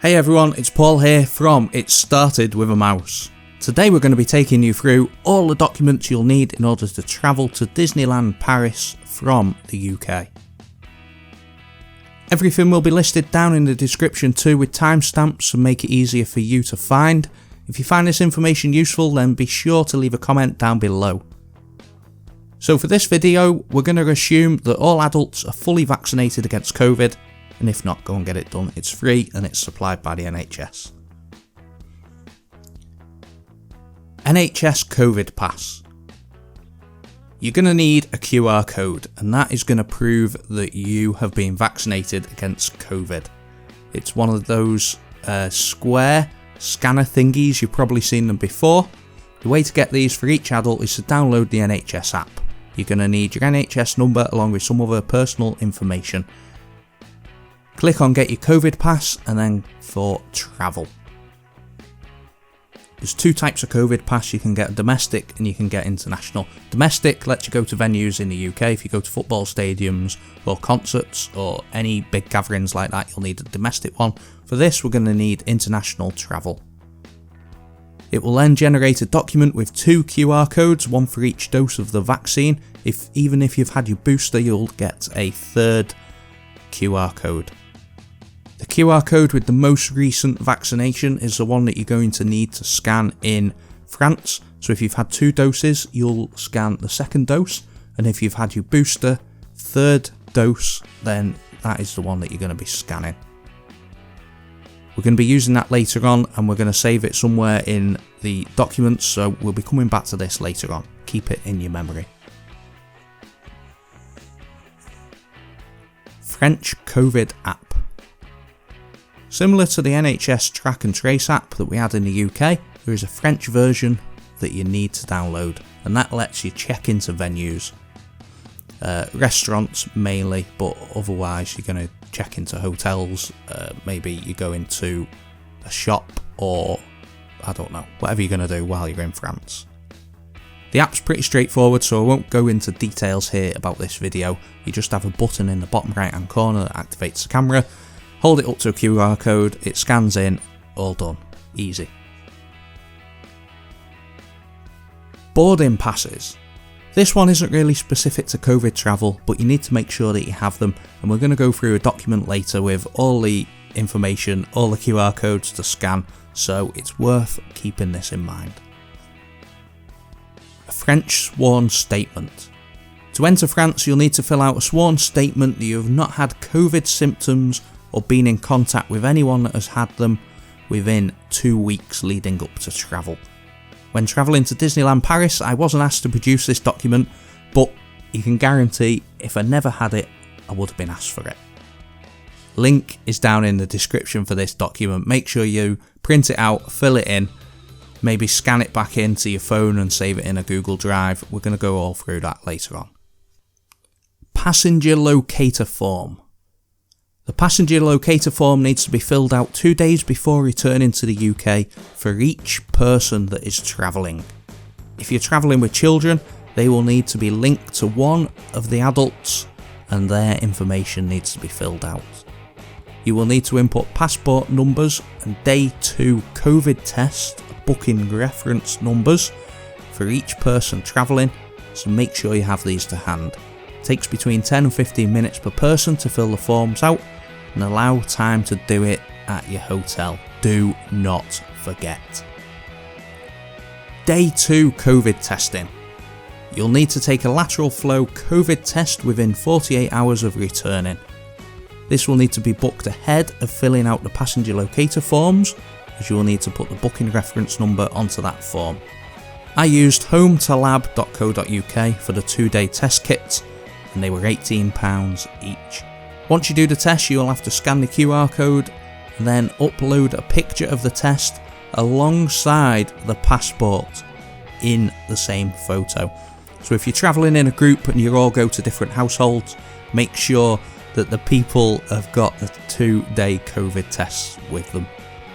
Hey everyone, it's Paul here from It Started With a Mouse. Today we're going to be taking you through all the documents you'll need in order to travel to Disneyland Paris from the UK. Everything will be listed down in the description too with timestamps to make it easier for you to find. If you find this information useful, then be sure to leave a comment down below. So for this video, we're going to assume that all adults are fully vaccinated against COVID, and if not, go and get it done. It's free and it's supplied by the NHS. NHS Covid Pass. You're going to need a QR code, and that is going to prove that you have been vaccinated against COVID. It's one of those square scanner thingies, you've probably seen them before. The way to get these for each adult is to download the NHS app. You're going to need your NHS number along with some other personal information. Click on Get Your Covid Pass and then for travel. There's two types of Covid Pass. You can get domestic and you can get international. Domestic lets you go to venues in the UK. If you go to football stadiums or concerts or any big gatherings like that, you'll need a domestic one. For this, we're going to need international travel. It will then generate a document with two QR codes, one for each dose of the vaccine. Even if you've had your booster, you'll get a third QR code. The QR code with the most recent vaccination is the one that you're going to need to scan in France. So if you've had 2 doses, you'll scan the second dose. And if you've had your booster, third dose, then that is the one that you're going to be scanning. We're going to be using that later on, and we're going to save it somewhere in the documents. So we'll be coming back to this later on. Keep it in your memory. French COVID app. Similar to the NHS Track and Trace app that we had in the UK, there is a French version that you need to download, and that lets you check into venues. Restaurants mainly, but otherwise you're going to check into hotels, maybe you go into a shop, or I don't know, whatever you're going to do while you're in France. The app's pretty straightforward, so I won't go into details here about this video. You just have a button in the bottom right hand corner that activates the camera. Hold it up to a QR code, it scans in, all done. Easy. Boarding passes. This one isn't really specific to COVID travel, but you need to make sure that you have them, and we're going to go through a document later with all the information, all the QR codes to scan, so it's worth keeping this in mind. A French sworn statement. To enter France, you'll need to fill out a sworn statement that you have not had COVID symptoms or been in contact with anyone that has had them within 2 weeks leading up to travel. When travelling to Disneyland Paris, I wasn't asked to produce this document, but you can guarantee if I never had it, I would have been asked for it. Link is down in the description for this document. Make sure you print it out, fill it in, maybe scan it back into your phone and save it in a Google Drive. We're going to go all through that later on. Passenger Locator form. The passenger locator form needs to be filled out 2 days before returning to the UK for each person that is travelling. If you're travelling with children, they will need to be linked to one of the adults and their information needs to be filled out. You will need to input passport numbers and day 2 COVID test booking reference numbers for each person travelling, so make sure you have these to hand. It takes between 10 and 15 minutes per person to fill the forms out, and allow time to do it at your hotel. Do not forget. Day 2 COVID testing. You'll need to take a lateral flow COVID test within 48 hours of returning. This will need to be booked ahead of filling out the passenger locator forms, as you will need to put the booking reference number onto that form. I used hometolab.co.uk for the 2-day test kits, and they were £18 each. Once you do the test, you will have to scan the QR code and then upload a picture of the test alongside the passport in the same photo. So if you're travelling in a group and you all go to different households, make sure that the people have got the 2-day COVID tests with them.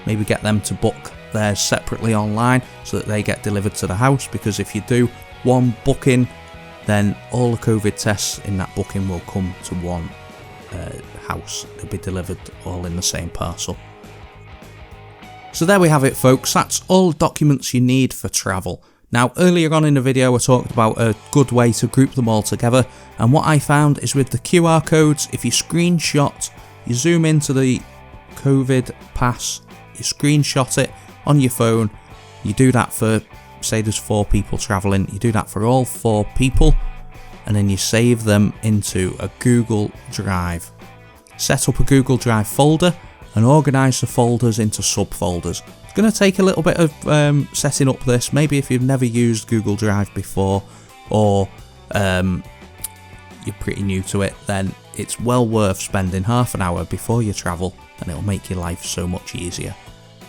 Maybe get them to book theirs separately online so that they get delivered to the house, because if you do one booking, then all the COVID tests in that booking will come to one house. They'll be delivered all in the same parcel. So there we have it, folks. That's all documents you need for travel. Now, earlier on in the video I talked about a good way to group them all together, and what I found is with the QR codes, if you screenshot, you zoom into the COVID Pass, you screenshot it on your phone, you do that for, say there's 4 people travelling, you do that for all 4 people, and then you save them into a Google Drive. Set up a Google Drive folder and organise the folders into subfolders. It's going to take a little bit of setting up this. Maybe if you've never used Google Drive before, or you're pretty new to it, then it's well worth spending half an hour before you travel, and it'll make your life so much easier.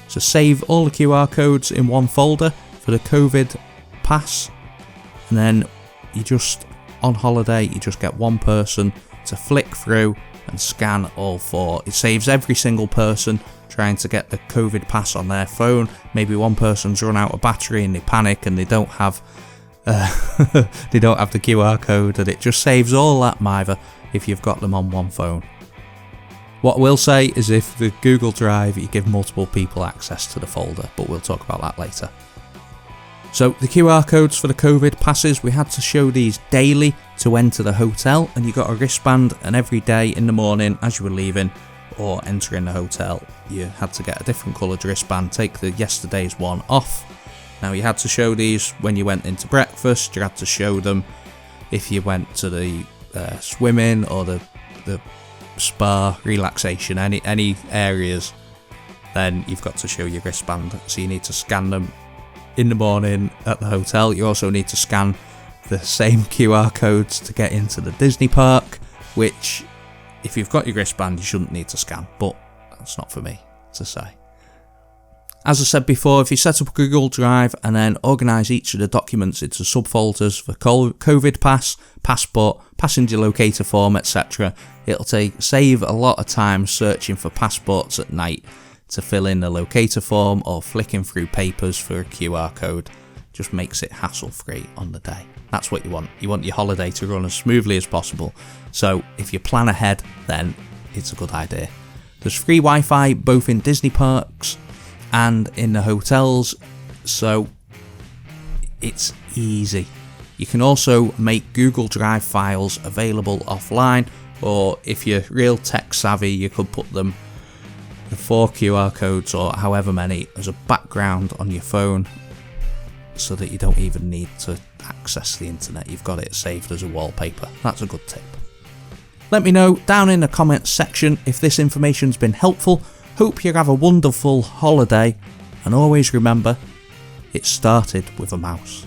So save all the QR codes in one folder for the COVID Pass, and then you just, on holiday, you just get one person to flick through and scan all 4. It saves every single person trying to get the COVID Pass on their phone. Maybe one person's run out of battery and they panic and they don't have the QR code, and it just saves all that mither if you've got them on one phone. What I will say is if the Google Drive, you give multiple people access to the folder, but we'll talk about that later. So the QR codes for the COVID passes, we had to show these daily to enter the hotel, and you got a wristband, and every day in the morning as you were leaving or entering the hotel, you had to get a different coloured wristband, take the yesterday's one off. Now you had to show these when you went into breakfast, you had to show them if you went to the swimming or the spa, relaxation, any areas, then you've got to show your wristband. So you need to scan them in the morning at the hotel. You also need to scan the same QR codes to get into the Disney park, which if you've got your wristband you shouldn't need to scan, but that's not for me to say. As I said before, if you set up a Google Drive and then organise each of the documents into subfolders for COVID Pass, passport, passenger locator form, etc., it'll save a lot of time searching for passports at night to fill in the locator form or flicking through papers for a QR code. Just makes it hassle-free on the day. That's what you want. You want your holiday to run as smoothly as possible. So if you plan ahead, then it's a good idea. There's free Wi-Fi both in Disney parks and in the hotels, so it's easy. You can also make Google Drive files available offline, or if you're real tech savvy, you could put them, the 4 QR codes or however many, as a background on your phone so that you don't even need to access the internet. You've got it saved as a wallpaper. That's a good tip. Let me know down in the comments section if this information's been helpful. Hope you have a wonderful holiday, and always remember, it started with a mouse.